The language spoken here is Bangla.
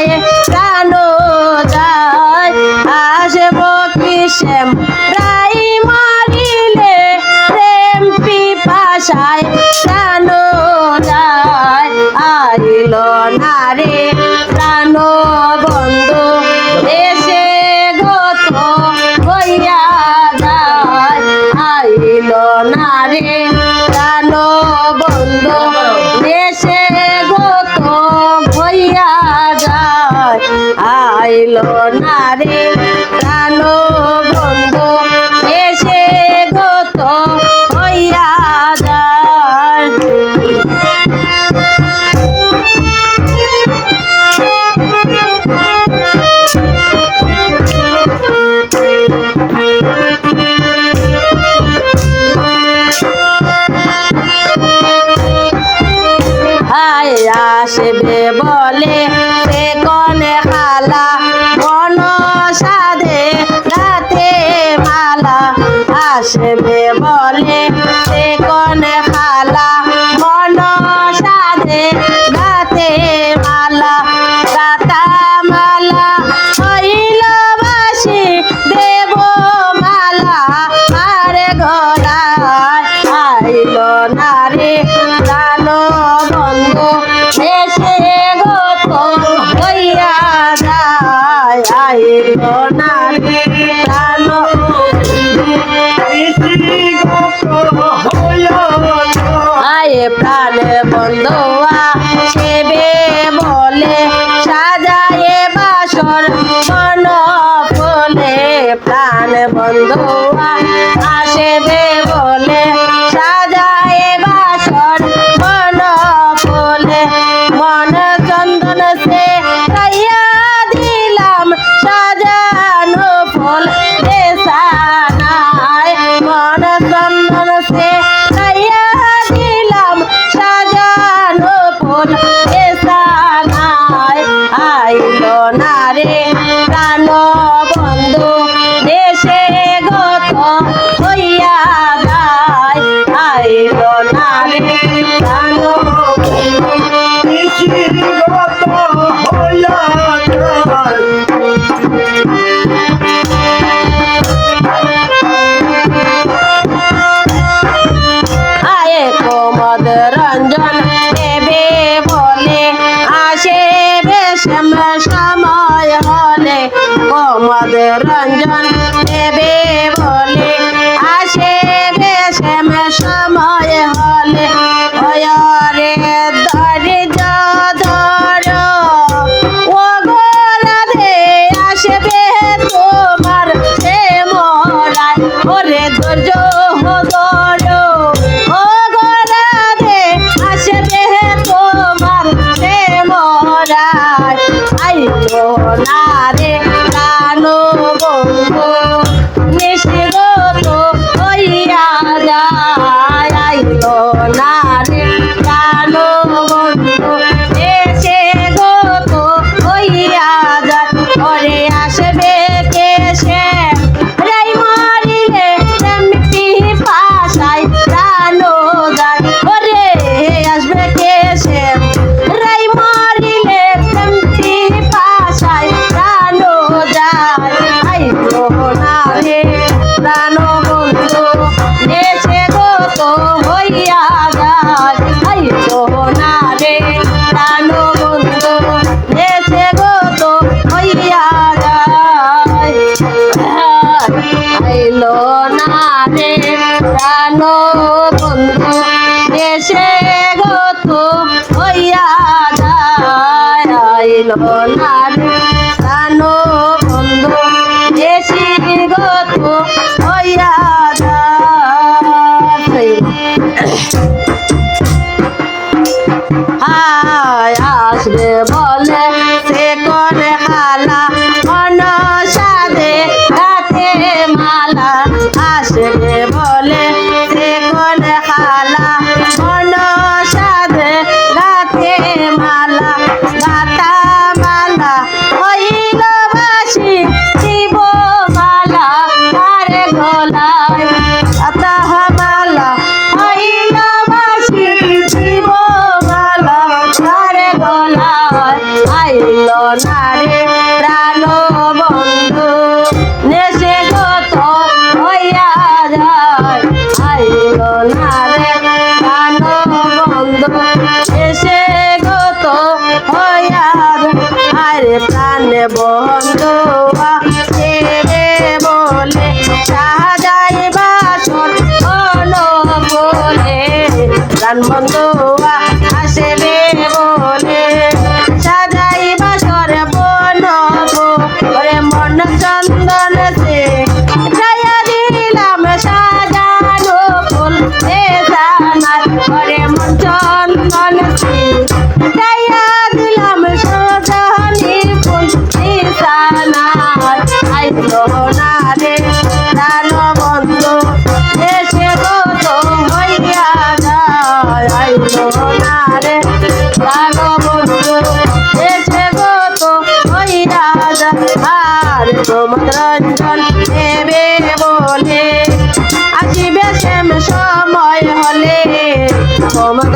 সাজায় প্রাণ যায় আসব কিসেম রাই মারিলে প্রেম পিপাসায় প্রাণ যায় আইল না রে প্রাণ বন্ধু দেশে গত হইয়া যায় আইল না রে প্রাণ বন্ধু দেশে গত হইয়া যায় আইল না রে প্রাণ বন্ধু দেশে গত হইয়া যায় আসবে বলে সে কনে খালা মন সাধে রাতে মালা আসবে বলে সে কনে খালা মন সাধে রাতে মালা রাতা মালা হইল বাসি দেব মালা আরে গলায় আইল না রে প্রাণ বন্ধু দেশে গত হইয়া যায় আইল না রে প্রাণ আয়ে প্রাণ বন্ধুয়া সেবে বলে সাজায়ে বাসর মন ফুলে প্রাণ বন্ধুয়া আসবে বলে সাজায়ে বাসর মন ফুলে মন চন্দন সে কাইয়া দিলাম সাজানো ফুল দেশানায় মন চন্দন সে কাইয়া দিলাম সাজানো ফুল দেশানায় আইল না রে প্রাণ বন্ধু দেশে গত হইয়া যায় আইল না রে প্রাণ আয়ে কোমদ রঞ্জন দেবে বলে আসে বেশম সময় হলে কোমদ রঞ্জন দেবে বলে আসে বেশম সময় হলে ওরে ধৈর্য ধর ও গোরাধে আসবে তোমার সে মরায় ওরে ধৈর্য ধর ও গোরাধে আসবে তোমার সে মরায় আইল না রে প্রাণ বন্ধু নিষ্ঠগত হইয়া যায় আইল না রে প্রাণ বন্ধু দেশে গত হইয়া যায় ওরে আসবে কেশে রাই মারিলে প্রেমটি পাশায় প্রাণ যায় ওরে আসবে কেশে রাই মারিলে প্রেমটি পাশায় প্রাণ যায় আইল না রে প্রাণ বন্ধু দেশে গত হইয়া যায় আইল না রে প্রাণ বন্ধু দেশে গত হইয়া যায় আইল না রে প্রাণ বন্ধু দেশে গত হইয়া যায় আইল না রে প্রাণ বন্ধু দেশে গত হইয়া যায় আসবে বলে সে করে খালা মন সাধে রাতে মালা আসবে বলে সে করে খালা মন সাধে রাতে মালা গাতা মালা হইল বাসি দিব মালা আরে গলায় গাতা মালা হইল বাসি দিব মালা আরে গলায় আইল না রে প্রাণ বন্ধু নেশে গত হইয়া যায় আইল না রে প্রাণ বন্ধু নেশে গত হইয়া যায় আরে প্রাণে বন্ধু রে বলে সাজাই বাসর বলে প্রাণ বন্ধু আসবে বলে সাজাই বাসর বন ওরে মন চন্দন সে গায়া দিলাম সাজানো ফুল সানার ওরে মন চন্দন সে গায়া দিলাম সাজানি ফুল সানার আইলো না রে প্রাণ বন্ধু দেশে গত হইয়া যায় আইলো না রে প্রাণ বন্ধু দেশে গত হইয়া যায় আর প্রমোদ রঞ্জন দেবে বলে আসিবে শ্যাম সময় হলে প্রমোদ